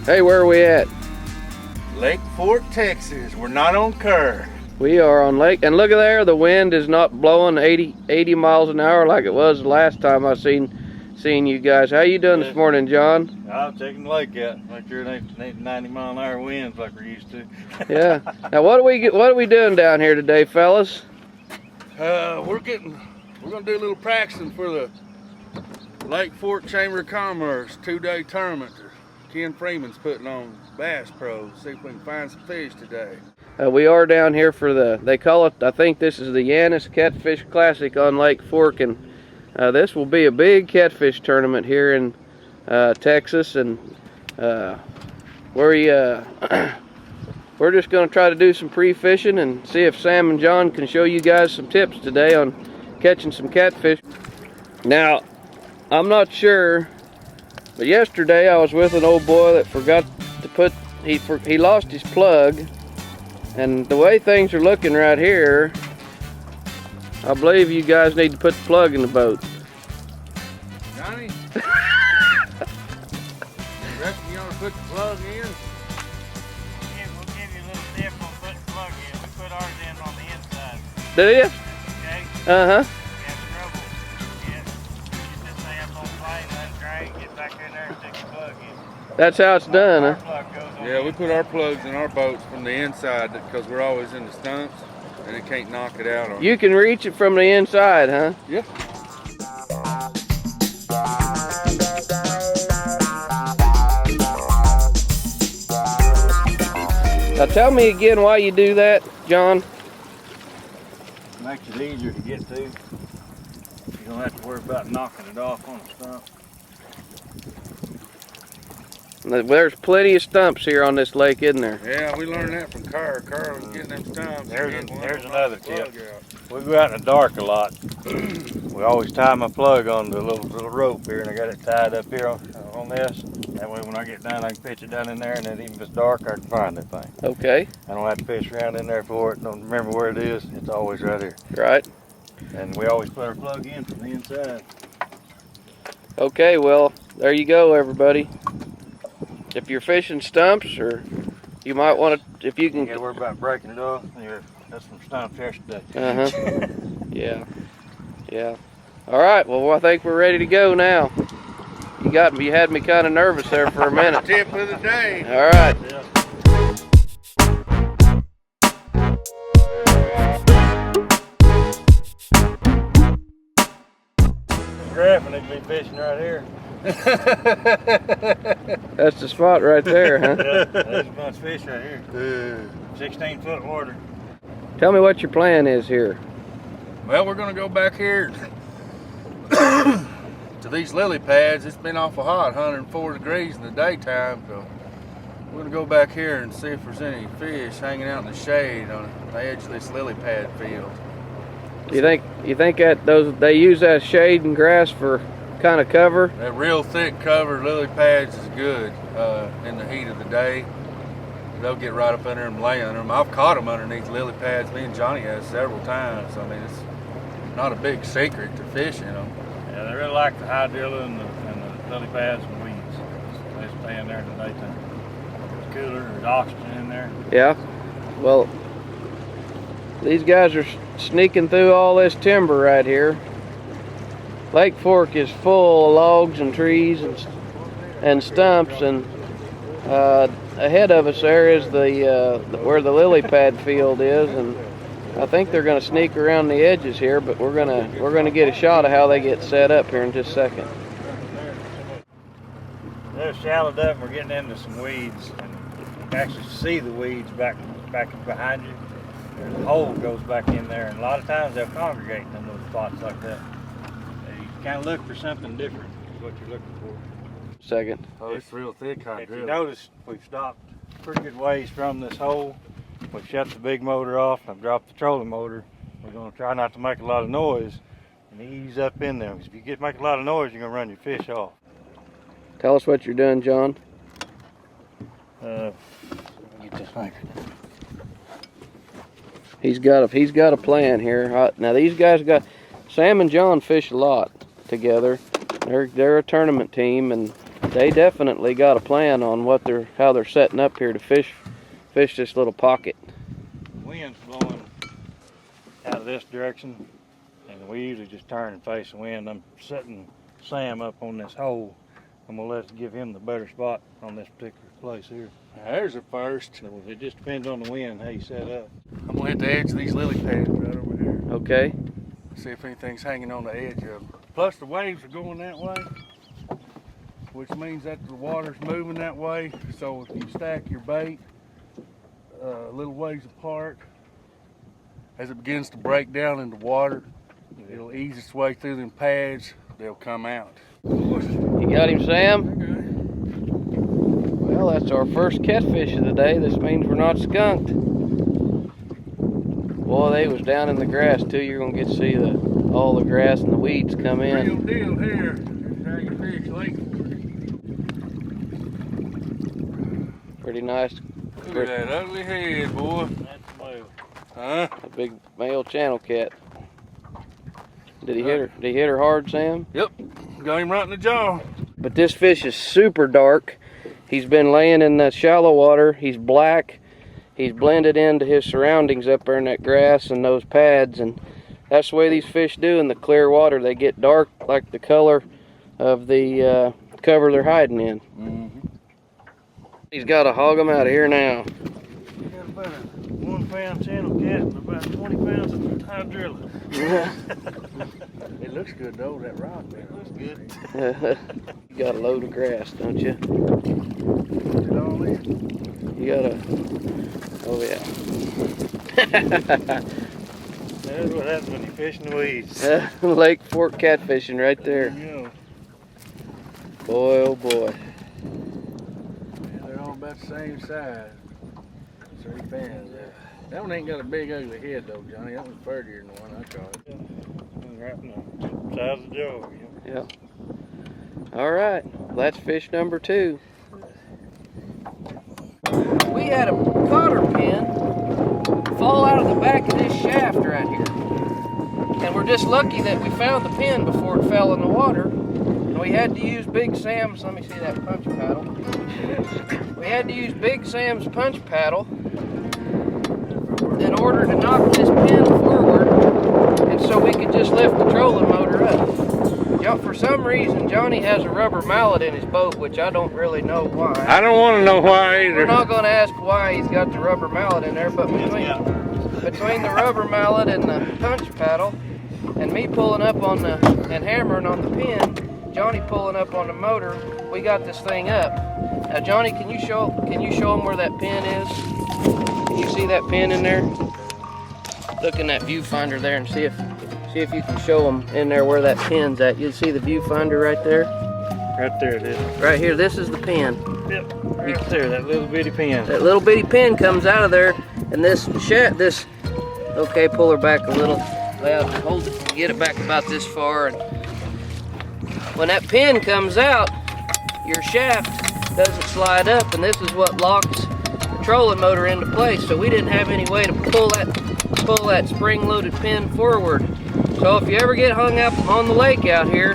Hey, where are we at? Lake Fork, Texas. We're not on Kerr. We are on lake, and look at there, the wind is not blowing 80 miles an hour like it was the last time I seen you guys. How you doing this morning, John? I'm checking the lake out. Like you're 90 mile an hour winds like we're used to. Yeah. Now what are we doing down here today, fellas? We're gonna do a little practicing for the Lake Fork Chamber of Commerce 2-day tournament that Ken Freeman's putting on Bass Pro. See if we can find some fish today. We are down here for they call it, I think this is the Yanis Catfish Classic on Lake Fork, and this will be a big catfish tournament here in Texas, and we're just going to try to do some pre-fishing and see if Sam and John can show you guys some tips today on catching some catfish. Now, I'm not sure, but yesterday I was with an old boy that forgot to put, he lost his plug, and the way things are looking right here, I believe you guys need to put the plug in the boat. Johnny? Reckon you want to put the plug in? Yeah, we'll give you a little tip on putting the plug in. We put ours in on the inside. Do you? Okay? Uh-huh. That's how it's done, huh? Yeah, we put our plugs in our boats from the inside because we're always in the stumps and it can't knock it out on You can reach it from the inside, huh? Yeah. Now tell me again why you do that, John. Makes it easier to get to. You don't have to worry about knocking it off on the stump. There's plenty of stumps here on this lake, isn't there? Yeah, we learned that from Carr. Carr was getting them stumps. There's another tip. We go out in the dark a lot. We always tie my plug on the little rope here, and I got it tied up here on this. That way when I get down, I can pitch it down in there, and then even if it's dark, I can find that thing. Okay. I don't have to fish around in there for it. Don't remember where it is. It's always right here. Right. And we always put our plug in from the inside. Okay, well, there you go, everybody. If you're fishing stumps, or you might want to, if you can. You gotta worry about breaking it off. That's some stumps yesterday. Uh-huh. Yeah. Yeah. All right, well, I think we're ready to go now. You had me kind of nervous there for a minute. Tip of the day. All right. Yeah. Graphing, they'd be fishing right here. That's the spot right there, huh? Yeah, there's a bunch of fish right here. 16-foot water. Tell me what your plan is here. Well, we're going to go back here to these lily pads. It's been awful hot, 104 degrees in the daytime. So we're going to go back here and see if there's any fish hanging out in the shade on the edge of this lily pad field. You think that they use that shade and grass for kind of cover? That real thick cover lily pads is good in the heat of the day. They'll get right up under them and lay under them. I've caught them underneath lily pads. Me and Johnny has several times. I mean, it's not a big secret to fish in them. Yeah, they really like the hydrilla and the lily pads and weeds. They stay in there in the daytime. It's cooler, there's oxygen in there. Yeah. Well, these guys are sneaking through all this timber right here. Lake Fork is full of logs and trees and stumps, and ahead of us there is where the lily pad field is, and I think they're going to sneak around the edges here, but we're gonna get a shot of how they get set up here in just a second. They're shallowed up and we're getting into some weeds, and you can actually see the weeds back behind you. There's a hole goes back in there, and a lot of times they'll congregate in those spots like that. You kind of look for something different is what you're looking for. Second. Oh, it's real thick hydrilla. If you notice, we've stopped pretty good ways from this hole. We've shut the big motor off. I've dropped the trolling motor. We're going to try not to make a lot of noise and ease up in there. Because if you make a lot of noise, you're going to run your fish off. Tell us what you're doing, John. Get this anchor. He's got a plan here. Now these guys Sam and John fish a lot together. They're a tournament team, and They definitely got a plan on how they're setting up here to fish this little pocket. The wind's blowing out of this direction, and we usually just turn and face the wind. I'm setting Sam up on this hole. I'm gonna give him the better spot on this particular place here. There's a first. So it just depends on the wind how you set up. I'm gonna hit the edge of these lily pads right over here. Okay. See if anything's hanging on the edge of them. Plus the waves are going that way, which means that the water's moving that way. So if you stack your bait a little ways apart, as it begins to break down into water, it'll ease its way through them pads. They'll come out. You got him, Sam? Well, that's our first catfish of the day. This means we're not skunked. Boy, they was down in the grass too. You're gonna get to see all the grass and the weeds come in. Real deal here. This is how you fish lake. Pretty nice. Look at that ugly head, boy. That's the move. Huh? A big male channel cat. Did he hit her? Did he hit her hard, Sam? Yep. Got him right in the jaw. But this fish is super dark. He's been laying in that shallow water. He's black. He's blended into his surroundings up there in that grass and those pads, and that's the way these fish do in the clear water. They get dark like the color of the cover they're hiding in. Mm-hmm. He's got to hog them out of here now. Got about a 1 pound channel cat and about 20 pounds of hydrilla. It looks good though, that rock. It looks good. You got a load of grass, don't you? Is it all in? You got a... Oh, yeah. That's what happens when you fish in the weeds. Lake Fork catfishing right there. Yeah. Boy, oh boy. Yeah, they're all about the same size. 3 pounds. That one ain't got a big ugly head though, Johnny. That one's prettier than the one I caught. Right in the size of the jaw. Yeah. All right. That's fish number 2. We had a cotter pin fall out of the back of this shaft right here. And we're just lucky that we found the pin before it fell in the water. And we had to use Big Sam's, let me see that punch paddle. We had to use Big Sam's punch paddle in order to knock this pin forward, and so we could just lift the trolling motor up. For some reason, Johnny has a rubber mallet in his boat, which I don't really know why. I don't want to know why either. We're not going to ask why he's got the rubber mallet in there, but between the rubber mallet and the punch paddle, and me pulling up on and hammering on the pin, Johnny pulling up on the motor, we got this thing up. Now, Johnny, can you show him where that pin is? Can you see that pin in there? Look in that viewfinder there and see if you can show them in there where that pin's at. You'll see the viewfinder right there. Right there it is. Right here, this is the pin. Yep, right there, that little bitty pin. That little bitty pin comes out of there, and okay, pull her back a little. Well, hold it, get it back about this far, and when that pin comes out, your shaft doesn't slide up, and this is what locks the trolling motor into place. So we didn't have any way to pull that spring-loaded pin forward. So if you ever get hung up on the lake out here,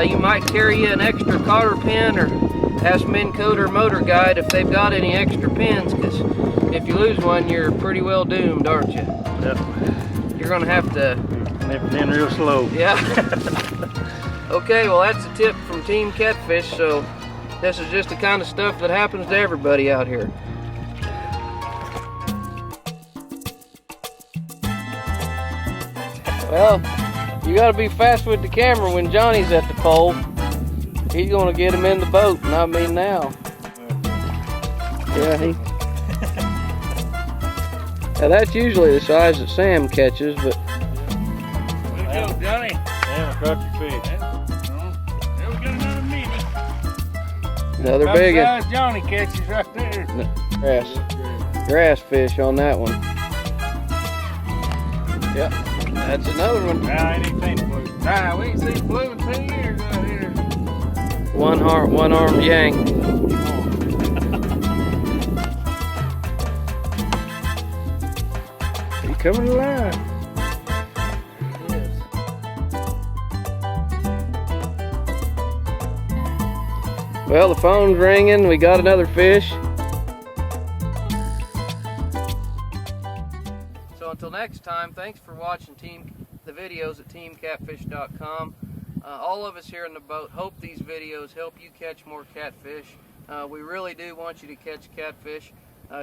you might carry an extra cotter pin, or ask Minn Kota Motor Guide if they've got any extra pins, because if you lose one, you're pretty well doomed, aren't you? Yep. You're gonna have to nip it in real slow. Yeah. Okay, well that's a tip from Team Catfish. So this is just the kind of stuff that happens to everybody out here. Well, you gotta be fast with the camera when Johnny's at the pole. He's gonna get him in the boat, and I mean now. Yeah, now that's usually the size that Sam catches, but... Way to go, Johnny. Sam, caught your fish. There we got another mini. Another About big the one. size Johnny catches right there. Grass fish on that one. Yep, that's another one. Nah, I ain't even seen the blue. Nah, we ain't seen blue in 2 years out here. One arm yank. He coming alive. Well, the phone's ringing. We got another fish. So until next time, thanks for watching the videos at teamcatfish.com. All of us here in the boat hope these videos help you catch more catfish. We really do want you to catch catfish.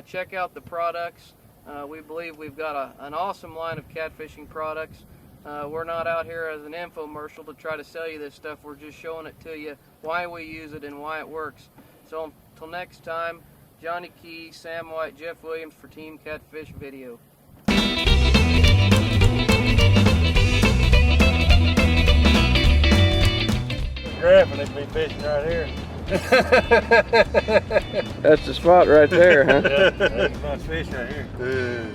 Check out the products. We believe we've got an awesome line of catfishing products. We're not out here as an infomercial to try to sell you this stuff. We're just showing it to you, why we use it and why it works. So until next time, Johnny Key, Sam White, Jeff Williams for Team Catfish Video. Grabbing it, be fishing right here. That's the spot right there, huh? Yeah, that's a bunch of fish right here.